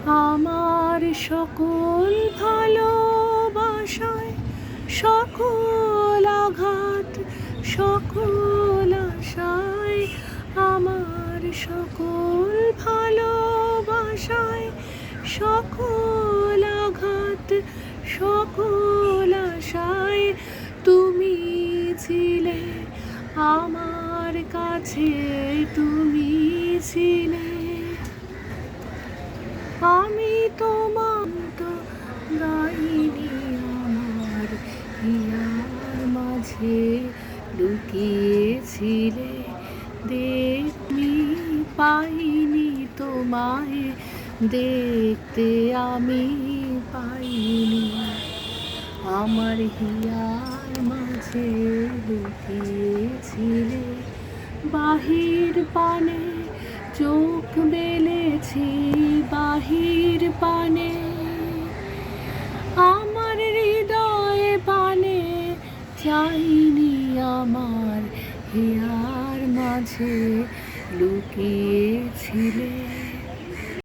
আমার সকল ভালোবাসায় সকল আঘাত সকল আশায়, আমার সকল ভালোবাসায় সকল আঘাত সকল আশায় তুমি ছিলে আমার কাছে, তুমি ছিলে। আমি তোমার তো গাইনি, আমার হিয়ার মাঝে লুকিয়েছিলে, দেখতে পাইনি তোমায়, দেখতে আমি পাইনি। আমার হিয়ার মাঝে লুকিয়েছিলে, বাহির পানে চোখ মেলেছি, বাহির পানে আমার হৃদয়ে পানে চাইনি, আমার হিয়ার মাঝে লুকিয়েছিলে।